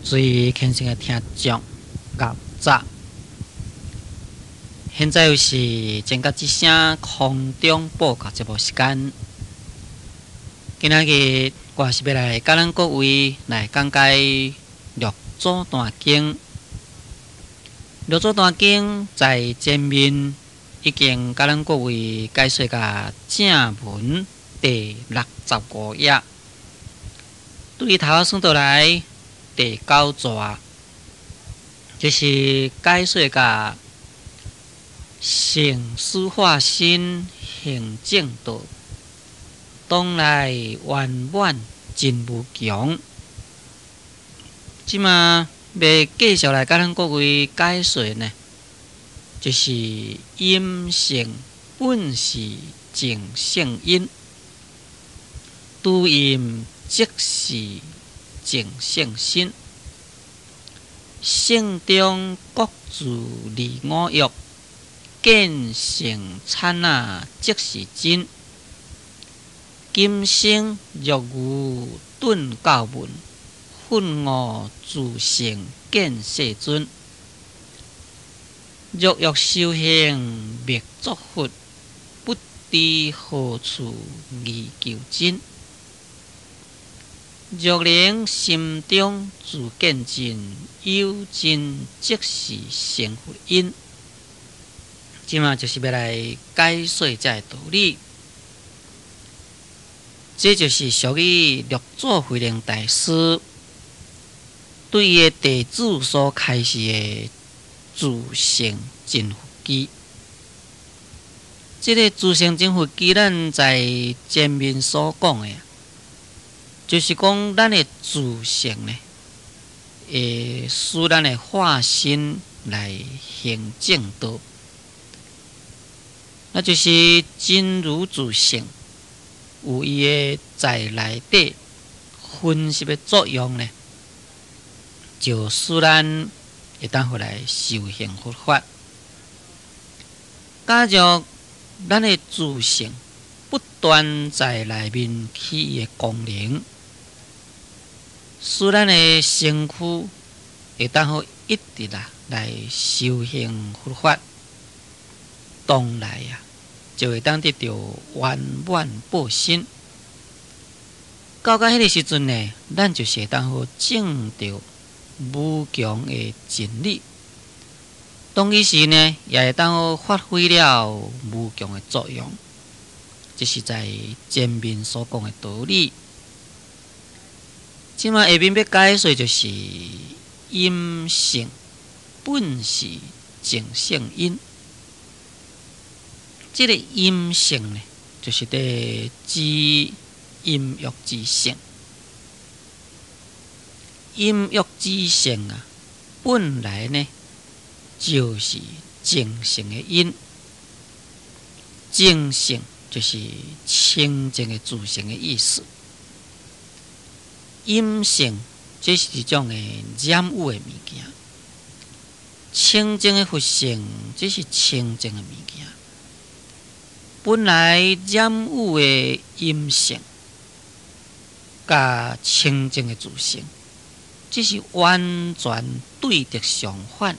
所以虔诚的听众合早，现在又是正甲之声空中播告节目时间。今仔日我是要来甲咱各位来讲解《六祖坛经》。《六祖坛经》在前面已经甲咱各位解说甲正文第65页，对头算倒来第9节，就是解说甲成思化身行正道，当来圆满真无强。即马要继续来甲咱各位解说呢，就是因性本是净性因，拄因即是净性身，性中各自离五欲，见性刹那即是真。今生若无顿教门，愤悟自性见世尊。若欲修行灭作佛，不知何处疑求真。若能心中自见真，有真即是成佛因。即马就是要来解说这个道理。这就是属于六祖慧能大师对伊的弟子所开始的自性真佛机。这个自性真佛机，咱在前面所讲的，就是讲咱的自性呢，会使咱的化身来行正道，那就是真如自性。有伊个在内底分析的作用呢，就使咱会当回来修行佛法。假如咱的自性不断在内面起伊个功能，使咱的身躯会当好一直来修行佛法，当来就会当得到圆满报身。到迄个时阵呢，咱就是会当好证到无穷的真理。当其时呢，也会当好发挥了无穷的作用。这是在前面所讲的道理。即马下面要解说就是因性本是净性因。这个阴性呢，就是在指阴欲之性。阴欲之性本来呢就是净性的因。净性就是清净的自性的意思。阴性这是一种染污的物件。清净的佛性，这是清净的物件。本来染污的阴性，甲清净的自性，这是完全对得相反。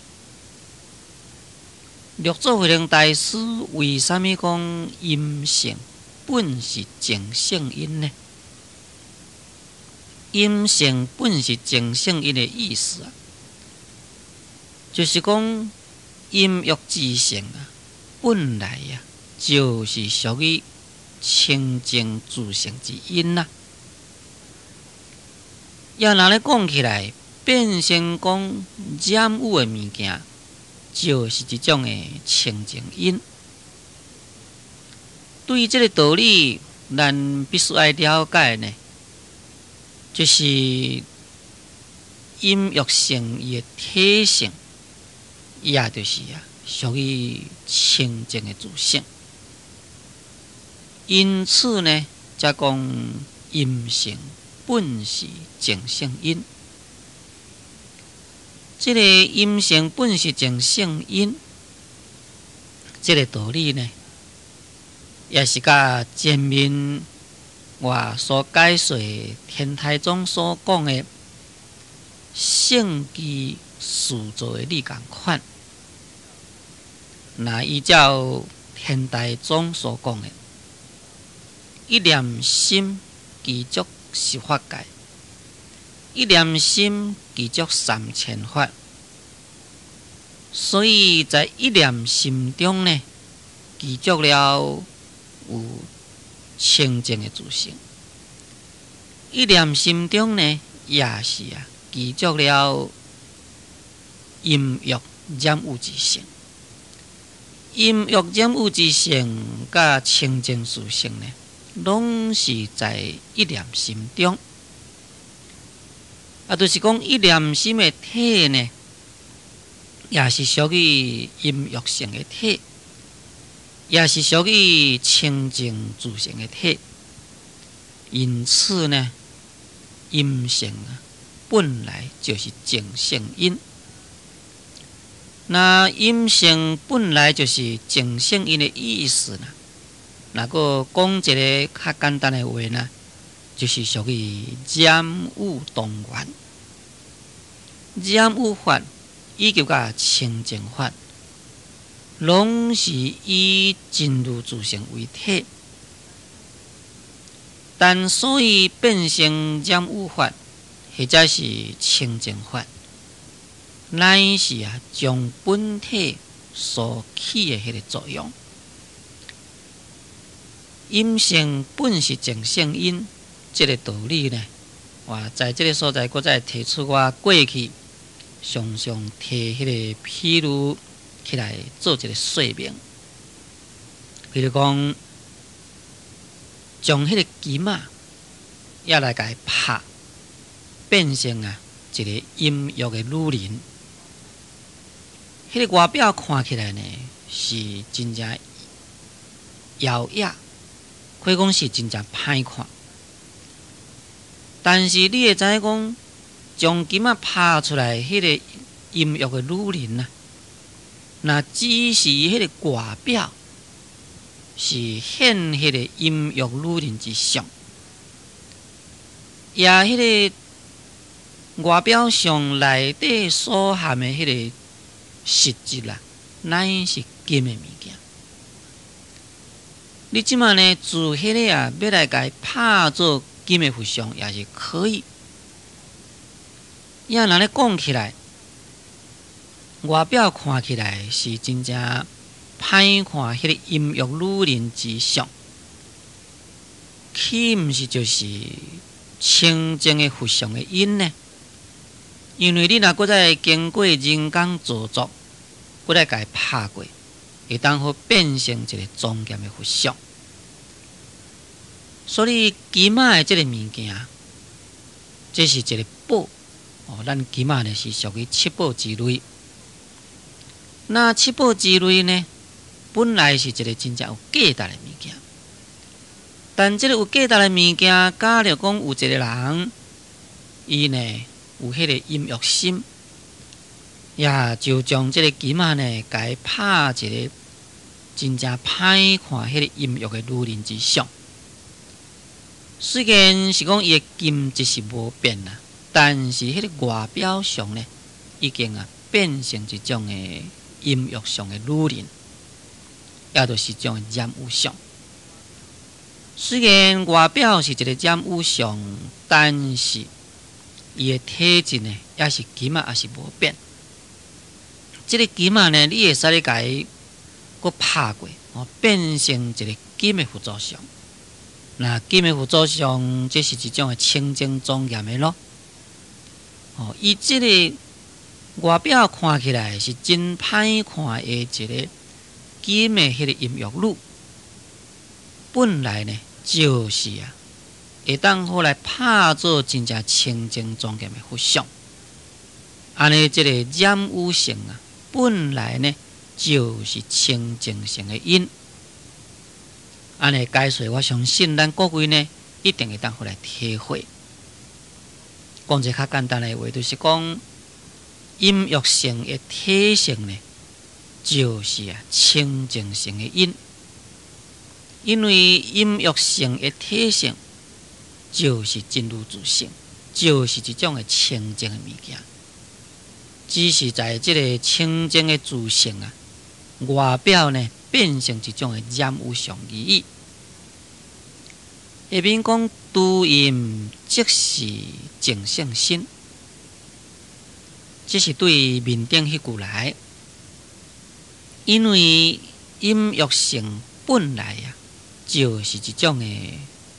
六祖慧能大师为什么讲阴性本是净性因呢？阴性本是净性因的意思就是讲阴欲之性本来就是属于清净自性之因要拿来讲起来，变成讲染污的物件，就是一种清净因。对于这个道理，咱必须要了解呢，就是阴欲性伊的体性，也就是属于清净的自性。因此呢，才讲阴性本是净性因。这个阴性本是净性因，这个道理呢，也是甲前面我所解说天台宗所讲的性其塑造的力共款。那依照天台宗所讲的，一念心具足十法界，一念心具足3000法。所以在一念心中呢，具足了有清净的自性；一念心中呢，也是具足了阴欲染污之性。阴欲染污之性甲清净自性呢，拢是在一念心中。就是讲一念心的体呢，也是属于阴欲性的体，也是属于清净自性的体。因此呢，阴性本来就是净性因。那阴性本来就是净性因的意思呢？如果讲一个较简单的话呢，就是属于染污动源。染污法以及甲清净法，拢是以真如自性为体，但所以变成染污法，或者是清净法，乃是将本体所起的迄个作用。阴性本是净性因，这个道理呢，在这个所在，搁再提出我过去常常提迄个譬如起来做一个说明。比如讲，将迄个金也来甲伊拍，变成一个阴欲的女人。迄个外表看起来呢，是真正妖雅，可以讲是真正歹看。但是你会知影讲，将金拍出来，迄个阴欲的女人那只是迄个外表是显迄个阴欲女人之相，也迄个外表上内底所含的迄个实质乃是金的物件。你即马呢，自迄个要来甲伊拍做金的佛像，也是可以。也若咧讲起来，外表看起来是真正歹看，迄个阴欲女人之相，岂毋是就是清净的佛像的因呢？因为你若搁再经过人工造作，搁再甲伊拍过，会当好变成一个庄严的佛像。所以金的这个物件，这是一个宝。咱金呢是属于七宝之类。那七宝之类呢，本来是一个真正有价值的物件。但这个有价值的物件，假如讲有一个人，伊呢有迄个阴欲心，也就将这个金呢，甲伊拍一个真正歹看迄个阴欲的女人之相。虽然是讲伊的金质是无变但是迄个外表上呢，已经变成一种的阴欲上的女人，也就是一种的染污相。虽然外表是一个染污相，但是伊的体质呢，也是金也是无变。这个金呢，你会使咧甲伊搁拍过，变成一个金的佛祖像。那金的佛祖像，这是一种的清净庄严的咯。伊这个外表看起来是真歹看的一个金的迄个阴欲女，本来呢就是会当好来拍做真正清净庄严的佛像。安尼这个染污性本来呢就是清净性的因。安尼解说，我相信咱各位呢一定会当好来体会。讲一个较简单的话，就是讲阴欲性的体性呢，就是清净性的因。因为阴欲性的体性就是真如自性，就是一种的清净的物件。只是在即个清净的自性啊，外表呢变成一种的染污上而已。下面讲诸阴即是净性心，这是对面顶迄句来，因为阴欲性本来啊，就是一种的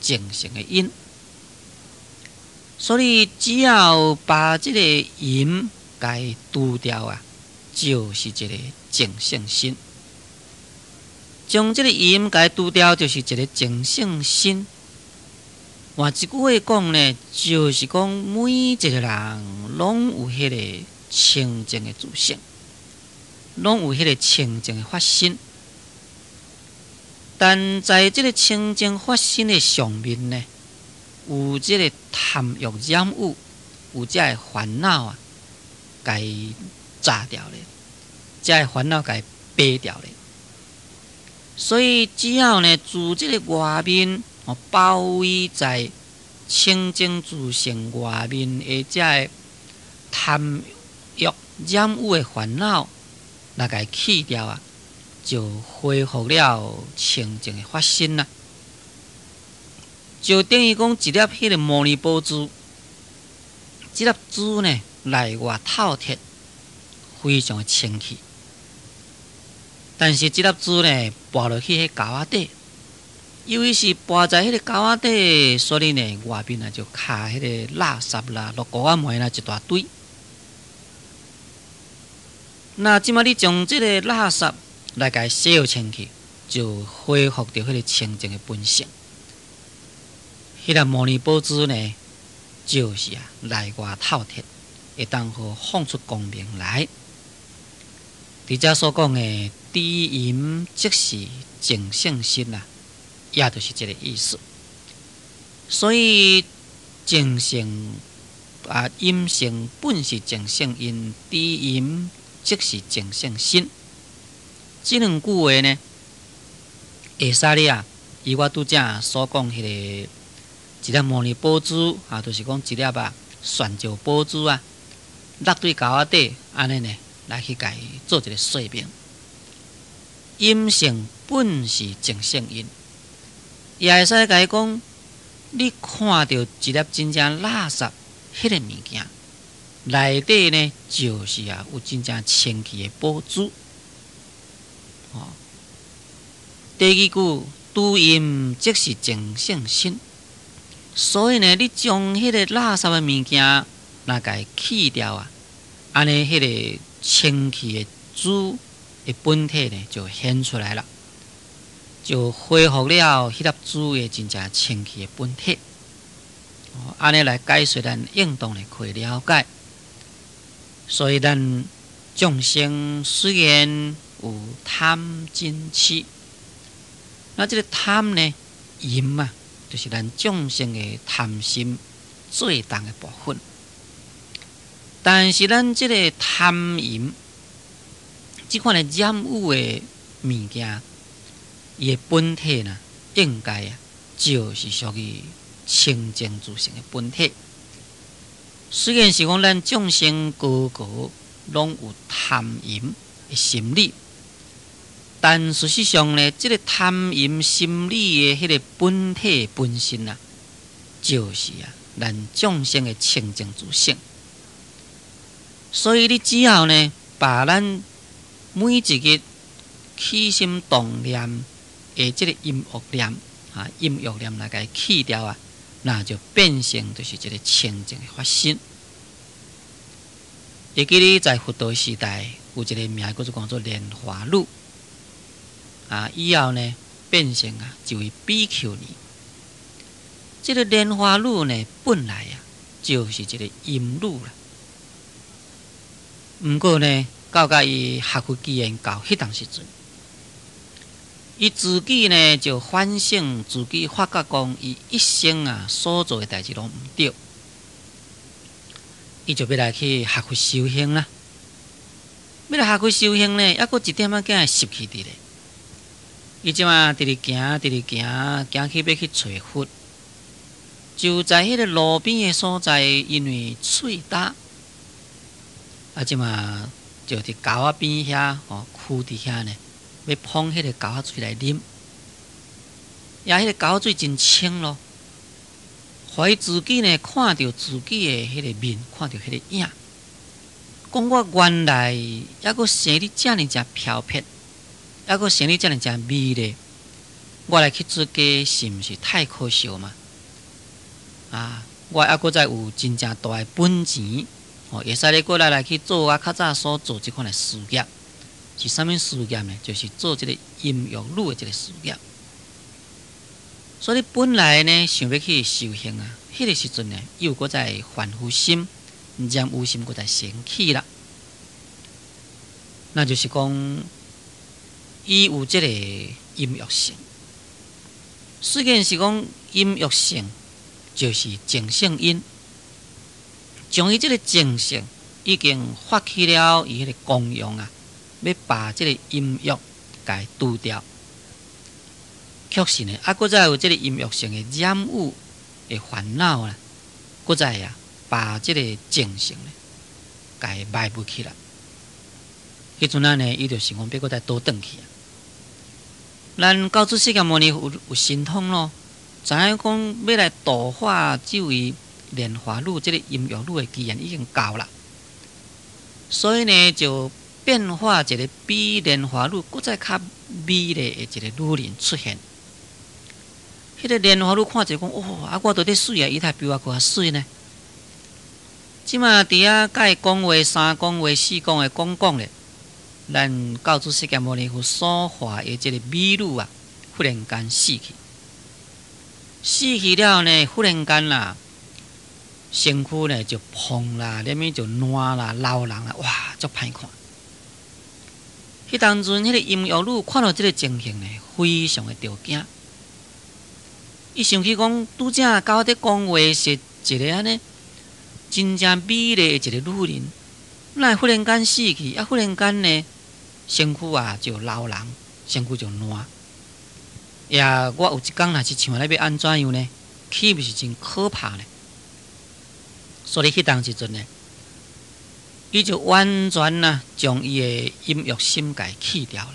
净性的因，所以只要把这个阴给除掉啊，就是一个净性心。将这个阴给除掉，就是一个净性心。换一句话讲呢，就是讲每一个人拢有迄个清净的自性，拢有迄个清净的发心。但在这个清净发心的上面呢，有这个贪欲染污，有这个烦恼啊，该炸掉了，这个烦恼该掰掉了。所以只要呢，自这个外面包围在清净自性外面的这个贪欲染污的烦恼，那该去掉啊，就恢复了清净的发心啦。就等于讲一粒迄个摩尼宝珠，这粒珠呢内外透彻，非常的清气。但是这粒珠呢，拔落去迄胶仔底，由于是拔在迄个胶仔底，所以呢，外面啊就卡迄个垃圾啦、落果仔糜啦一大堆。那即马你将这个垃圾来甲洗好清气，就恢复到迄个清净的本性。迄粒摩尼宝珠呢，就是啊内外透彻，会当好放出光明来。伫遮所讲的知阴即是净性心啊，也就是这个意思。所以净性啊，阴性本是净性因，知阴即是净性心。这两句话呢，会使你啊，以我拄则所讲迄个一粒摩尼宝珠啊，就是讲一粒啊玄照宝珠啊，落对胶仔底，安尼呢来去甲伊做一个说明。阴性本是净性因，也会使甲伊讲，你看到一粒真正垃圾迄个物件，内底呢就是啊有真正清气的宝珠。第二句诸阴即是净性心，所以呢，你将迄个垃圾的物件那甲伊去掉啊，安尼迄个清气的珠的本体呢就显出来了，就恢复了迄粒珠的真正清气的本体。安尼来解说，咱应当来可以了解。所以咱众生虽然有贪嗔痴，那这个贪呢，淫啊，就是咱众生的贪心最重的部分。但是咱这个贪淫，这款的染污的物件，伊的本体呢，应该啊，就是属于清净自性的本体。虽然是讲咱众生个个拢有贪淫的心理，但事实上呢，这个贪淫心理的迄个本体本身啊，就是啊咱众生的清净自性。所以你只要呢，把咱每一个起心动念的这个阴恶念啊、阴欲念来给去掉啊，那就变成就是一个清净的发心。会记得在佛陀时代有一个名叫做莲花女啊，以后呢变成啊一位比丘尼。这个莲花女呢，本来啊就是一个阴女啦。不过呢，到伊学佛机缘到迄当时阵，伊自己呢就反省自己，发觉讲伊一生啊所做的代志拢唔对，伊就要来去学佛修行啦。要来学佛修行呢，还佫一点仔囝失去伫咧。伊即马直直行，行去要去找佛，就在迄个路边的所在，因为喙焦，即嘛就伫沟仔边遐枯伫遐呢，要捧迄个沟仔水来啉。迄个沟仔水真清咯，互伊自己呢看到自己的迄个面，看到迄个影，讲我原来还阁生得遮尔正飘撇，还阁生得遮尔正美丽，我来去出家是毋是太可惜嘛？我还阁再有真正大的本钱，会使咧过来去做我较早所做即款的事业。是啥物事业呢？就是做即个阴阳女的即个事业。所以本来呢想要去修行迄个时阵呢，又搁在凡夫心，染污心搁在升起啦。那就是讲，伊有即个阴欲性。虽然是讲阴欲性，就是正性因，将伊即个正性已经发起了伊迄个功用要把即个阴欲甲除掉。确实呢，还搁再有即个阴欲性的染污的烦恼搁再把即个正性呢，甲伊埋不起来。迄阵呢，伊就想讲要搁再倒转去。咱高祖释迦牟尼有神通咯，知影讲要来度化这位莲花女，即个阴欲女的机缘已经到了，所以呢，就变化一个比莲花女搁再较美丽的一个女人出现。迄个莲花女看者讲，我到底水伊才比我搁较水呢。即马伫遐甲伊讲话三讲话四讲的讲咧，咱教主释迦牟尼佛所化的即个美女忽然间死去。死去了呢，忽然间身躯呢就碰啦，连面就烂啦、老人啦，哇，足歹看。迄当阵，迄个阴阳女看到即个情形呢，非常的着惊。伊想起讲，拄则交伫讲话是一个安尼真正美丽的一个女人，那忽然间死去，忽然间呢，身躯就老人，身躯就烂。我有一天若是像要安怎样呢？岂不是真可怕呢？所以迄当时阵呢，伊就完全将伊的阴欲心给去掉了，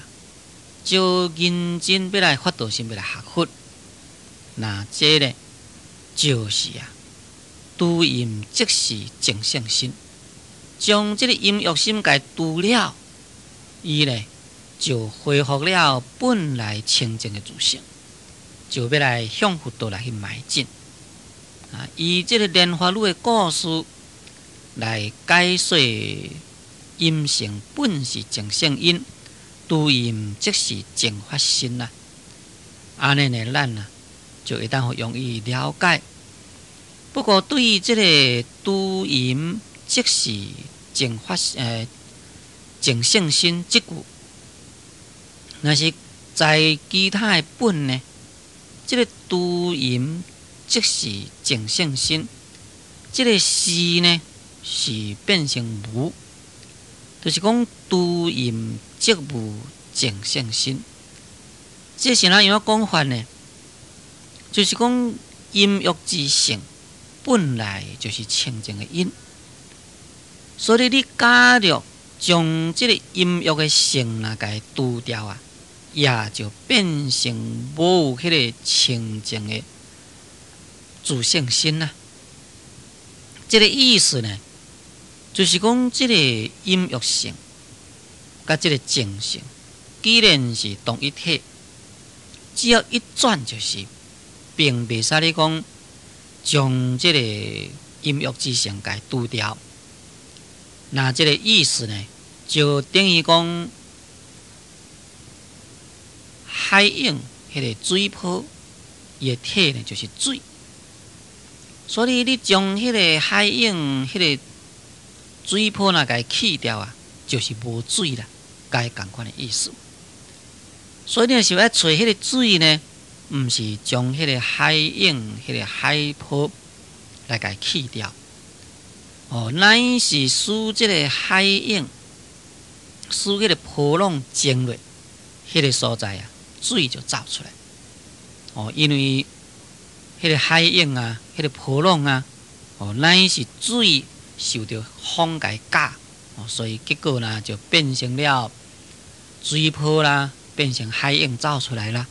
就认真要来发道心，要来学佛。那这呢，就是除阴即是净性心，将这个阴欲心给除了，伊呢就恢复了本来清净的自性，就要来向佛道来去迈进。以这个莲花女的故事来解说阴性本是净性因，除阴即是净法心安尼呢，咱就会当容易了解。不过对于这个除阴即是净法净性心这句，若是在其他的本呢，这个除阴即是净性心，这个是呢是变成无，就是讲除阴即无净性心。这是哪样讲法呢？就是讲阴欲之性本来就是清净的因，所以你加入将这个阴欲的性给除掉也就变成无有迄个清净的自性心这个意思呢，就是讲这个阴欲性甲这个净性，既然是同一体，只要一转就是。并袂使你讲将这个阴欲之性给除掉，那这个意思呢，就等于讲海涌迄个水泡，伊的体呢就是水，所以你将迄个海涌迄个水泡给去掉就是无水啦，该同款的意思。所以你是要找迄个水呢？毋是将迄个海涌、迄个海泡来给去掉，乃是使这个海涌、使迄个波浪静落，迄个所在水就走出来。因为迄个海涌迄个波浪乃是水受到风给夹，所以结果呢就变成了水泡啦，变成海涌走出来啦。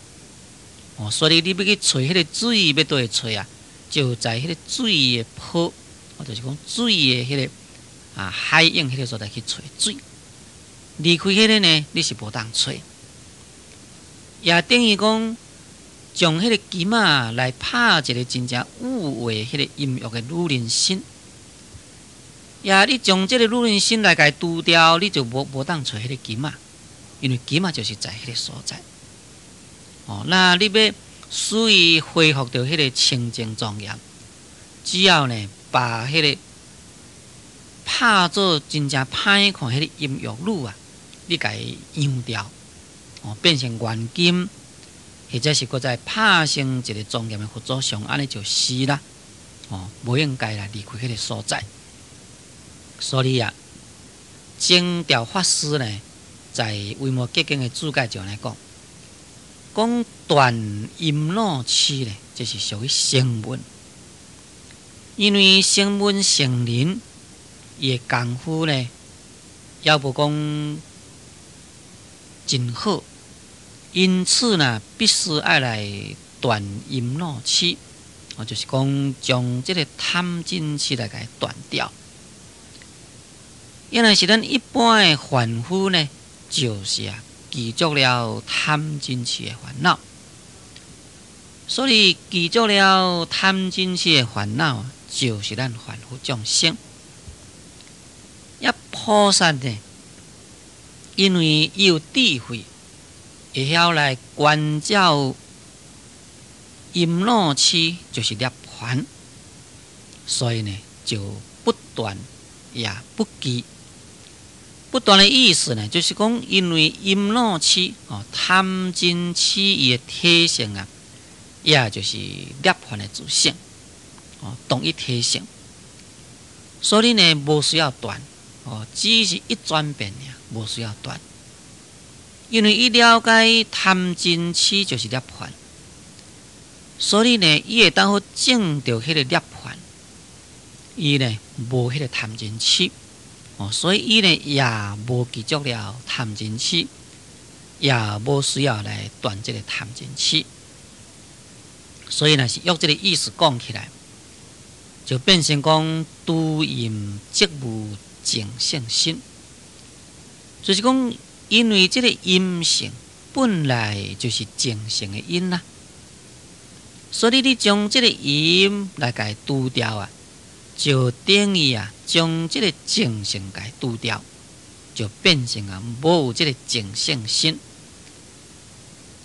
所以你要去找迄个水，要倒去找啊？就在迄个水的泡，就是讲水的迄个海涌迄个所在去找水。离开迄个呢，你是无当找。也等于讲，将迄个金仔来拍一个真正有话迄个音乐的女人心。也你将这个女人心来甲除掉，你就无当找迄个金仔，因为金仔就是在迄个所在。那你要使伊恢复到迄个清净庄严，只要呢把迄个拍做真正歹看迄个音乐女啊，你甲伊扬掉，变成原金，或者是搁再拍成一个庄严的佛祖像，安尼就是啦。无应该来离开迄个所在。所以啊，净调法师呢，在《维摩诘经》的注解上来讲断阴脑气呢，这是属于声闻，因为声闻成人伊的功夫呢，要不讲真好，因此呢，必须要来断阴脑气，就是讲将这个贪嗔痴来给断掉。因为是咱一般的凡夫呢，就是记住了贪嗔痴的烦恼，所以记住了贪嗔痴的烦恼，就是咱凡夫众生。菩萨呢，因为伊有智慧，会晓来观照阴脑痴，就是涅槃，所以呢，就不断也不记。不断的意思呢，就是讲，因为阴脑痴贪嗔痴伊的体性啊，也就是涅槃的自性同一体性，所以呢，无需要断只是一转变呀，无需要断。因为伊了解贪嗔痴就是涅槃，所以呢，伊会当好证到迄个涅槃，伊呢无迄个贪嗔痴。所以伊呢也无记住了贪嗔痴，也无需要来断这个贪嗔痴。所以若是用这个意思讲起来，就变成讲独阴即无净性心，就是讲因为这个阴性本来就是净性的因啦，所以你将这个阴来给除掉啊，就等于将这个净性给除掉，就变成无有这个净性心。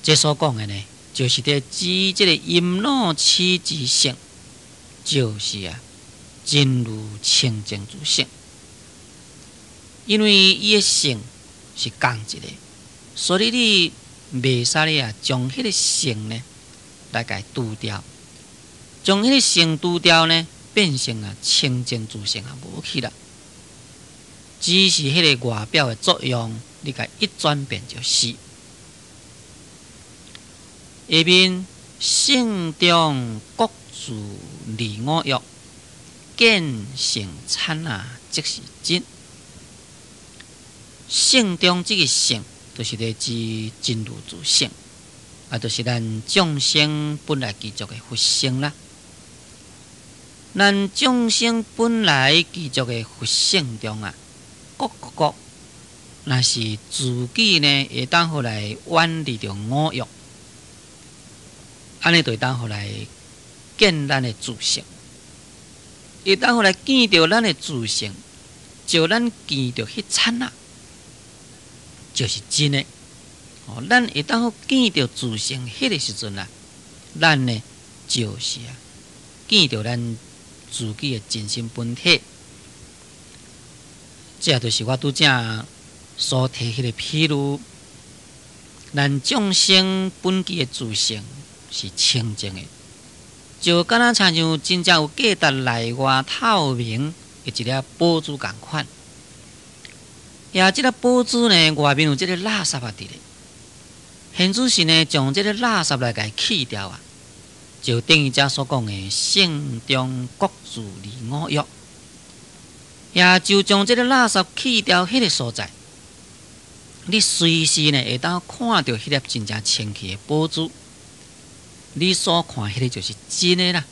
这所讲的呢，就是在指这个阴脑痴之性，就是真如清净之性。因为伊的性是共一个，所以你袂使咧将迄个性呢来给除掉，将迄个性除掉呢，变成清净自性无去了，只是迄个外表的作用，你甲一转变就是。下面性中各自离我欲，见性参即是真。性中这个性，就是在指真如自性，就是咱众生本来具足的佛性啦。咱众生本来具足的佛性中各若是自己呢，会当好来远离着我欲，安尼就会当好来见咱的自性，会当好来见着咱的自性，就咱见着迄刹那，就是真的。咱会当好见着自性迄个时阵咱呢就是见着咱自己的真心本体。这就是我拄则所提迄个譬如，咱众生本具的自性是清净的，就敢若亲像真正有价值内外透明的一粒宝珠共款。也这个宝珠呢，外面有这个垃圾伫咧，现主是呢将这个垃圾来给去掉就等于遮所讲的性中各自离我欲。也就将这个垃圾去掉迄个所在，你随时呢会当看到迄粒真正清气的宝珠。你所看迄个就是真的啦，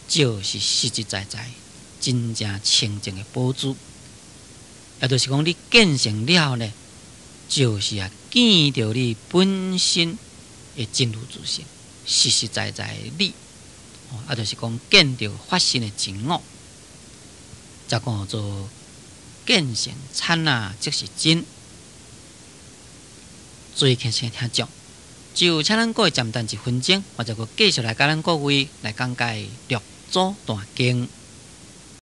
就是实实在在真正清净的宝珠。也就是讲，你见成了呢，就是见到你本身的真如自性，实实在在的你。就是讲见到发生的真我，才讲做见成刹那即是真。注意听众，就请咱各位暂等1分钟，我再继续来甲咱各位来讲解《六祖坛经》。